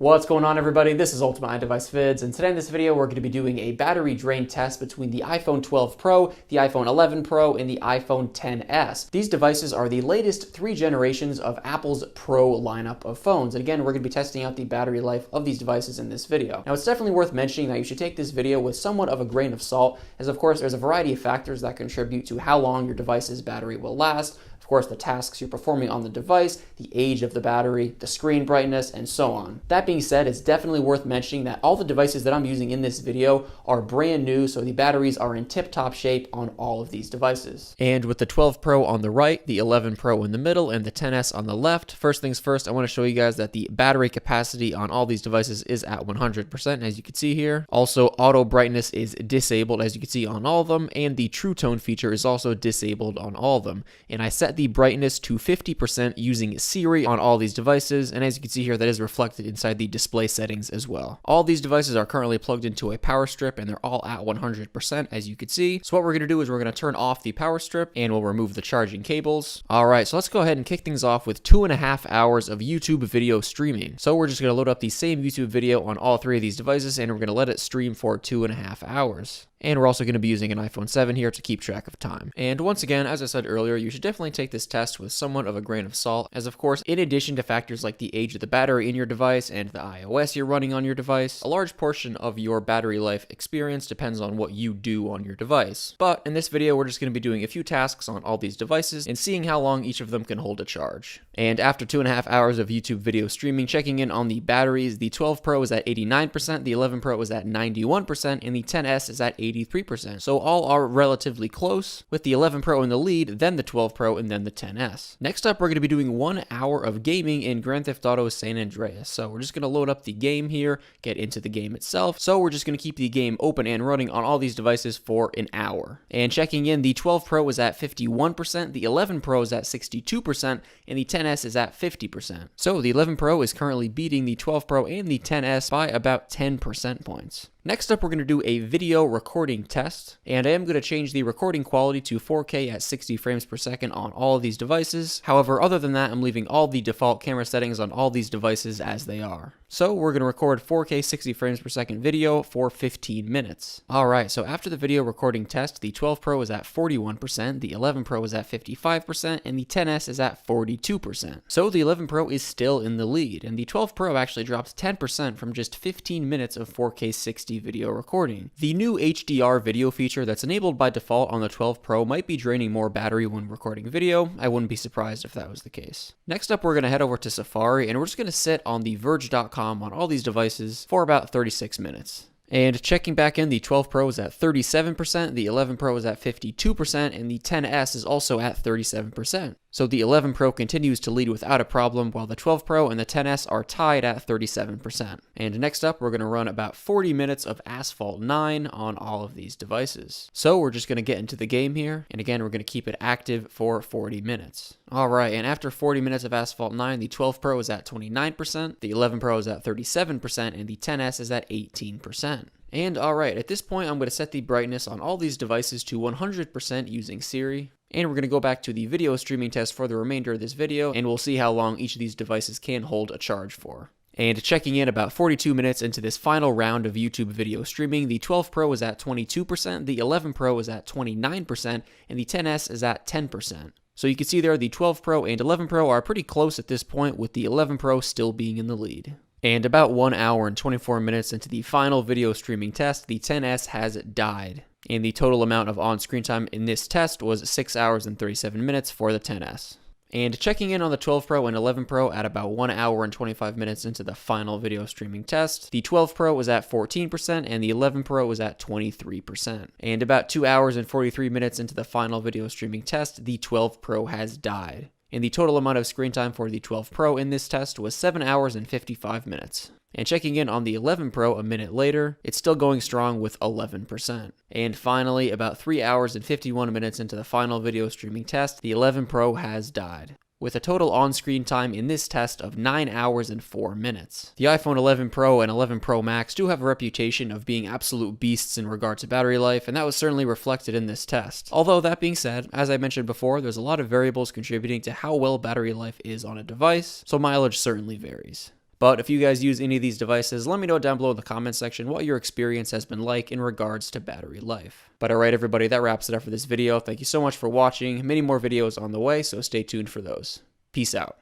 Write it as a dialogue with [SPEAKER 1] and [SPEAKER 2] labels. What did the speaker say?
[SPEAKER 1] What's going on, everybody? This is Ultimate iDevice Vids, and today in this video we're going to be doing a battery drain test between the iPhone 12 Pro, the iPhone 11 Pro, and the iPhone XS. These devices are the latest 3 generations of Apple's Pro lineup of phones, and again, we're going to be testing out the battery life of these devices in this video. Now, it's definitely worth mentioning that you should take this video with somewhat of a grain of salt, as of course there's a variety of factors that contribute to how long your device's battery will last. Of course, the tasks you're performing on the device, the age of the battery, the screen brightness, and so on. That being said, it's definitely worth mentioning that all the devices that I'm using in this video are brand new, so the batteries are in tip-top shape on all of these devices. And with the 12 Pro on the right, the 11 Pro in the middle, and the XS on the left, first things first, I want to show you guys that the battery capacity on all these devices is at 100%, as you can see here. Also, auto brightness is disabled, as you can see on all of them, and the True Tone feature is also disabled on all of them. And I set the brightness to 50% using Siri on all these devices, and as you can see here, that is reflected inside the display settings as well. All these devices are currently plugged into a power strip, and they're all at 100%, as you can see. So what we're going to do is we're going to turn off the power strip, and we'll remove the charging cables. Alright, so let's go ahead and kick things off with 2.5 hours of YouTube video streaming. So we're just going to load up the same YouTube video on all 3 of these devices, and we're going to let it stream for 2.5 hours. And we're also going to be using an iPhone 7 here to keep track of time. And once again, as I said earlier, you should definitely take this test with somewhat of a grain of salt, as of course, in addition to factors like the age of the battery in your device and the iOS you're running on your device, a large portion of your battery life experience depends on what you do on your device. But in this video, we're just going to be doing a few tasks on all these devices and seeing how long each of them can hold a charge. And after 2.5 hours of YouTube video streaming, checking in on the batteries, the 12 Pro is at 89%, the 11 Pro is at 91%, and the XS is at 83%. So all are relatively close, with the 11 Pro in the lead, then the 12 Pro, and then the XS. Next up, we're going to be doing 1 hour of gaming in Grand Theft Auto San Andreas. So we're just going to load up the game here, get into the game itself. So we're just going to keep the game open and running on all these devices for an hour. And checking in, the 12 Pro is at 51%, the 11 Pro is at 62%, and the XS is at 50%. So the 11 Pro is currently beating the 12 Pro and the XS by about 10 percent points. Next up, we're going to do a video recording test, and I am going to change the recording quality to 4K at 60 frames per second on all of these devices. However, other than that, I'm leaving all the default camera settings on all these devices as they are. So we're going to record 4K 60 frames per second video for 15 minutes. Alright, so after the video recording test, the 12 Pro is at 41%, the 11 Pro is at 55%, and the XS is at 42%. So the 11 Pro is still in the lead, and the 12 Pro actually dropped 10% from just 15 minutes of 4K 60 video recording. The new HDR video feature that's enabled by default on the 12 Pro might be draining more battery when recording video. I wouldn't be surprised if that was the case. Next up, we're going to head over to Safari, and we're just going to sit on the Verge.com on all these devices for about 36 minutes. And checking back in, the 12 Pro is at 37%, the 11 Pro is at 52%, and the XS is also at 37%. So the 11 Pro continues to lead without a problem, while the 12 Pro and the XS are tied at 37%. And next up, we're going to run about 40 minutes of Asphalt 9 on all of these devices. So we're just going to get into the game here, and again, we're going to keep it active for 40 minutes. Alright, and after 40 minutes of Asphalt 9, the 12 Pro is at 29%, the 11 Pro is at 37%, and the XS is at 18%. And alright, at this point, I'm going to set the brightness on all these devices to 100% using Siri. And we're going to go back to the video streaming test for the remainder of this video, and we'll see how long each of these devices can hold a charge for. And checking in about 42 minutes into this final round of YouTube video streaming, the 12 Pro is at 22%, the 11 Pro is at 29%, and the XS is at 10%. So you can see there the 12 Pro and 11 Pro are pretty close at this point, with the 11 Pro still being in the lead. And about 1 hour and 24 minutes into the final video streaming test, the XS has died. And the total amount of on-screen time in this test was 6 hours and 37 minutes for the XS. And checking in on the 12 Pro and 11 Pro at about 1 hour and 25 minutes into the final video streaming test, the 12 Pro was at 14% and the 11 Pro was at 23%. And about 2 hours and 43 minutes into the final video streaming test, the 12 Pro has died. And the total amount of screen time for the 12 Pro in this test was 7 hours and 55 minutes. And checking in on the 11 Pro a minute later, it's still going strong with 11%. And finally, about 3 hours and 51 minutes into the final video streaming test, the 11 Pro has died, with a total on-screen time in this test of 9 hours and 4 minutes. The iPhone 11 Pro and 11 Pro Max do have a reputation of being absolute beasts in regard to battery life, and that was certainly reflected in this test. Although that being said, as I mentioned before, there's a lot of variables contributing to how well battery life is on a device, so mileage certainly varies. But if you guys use any of these devices, let me know down below in the comment section what your experience has been like in regards to battery life. But alright everybody, that wraps it up for this video. Thank you so much for watching. Many more videos on the way, so stay tuned for those. Peace out.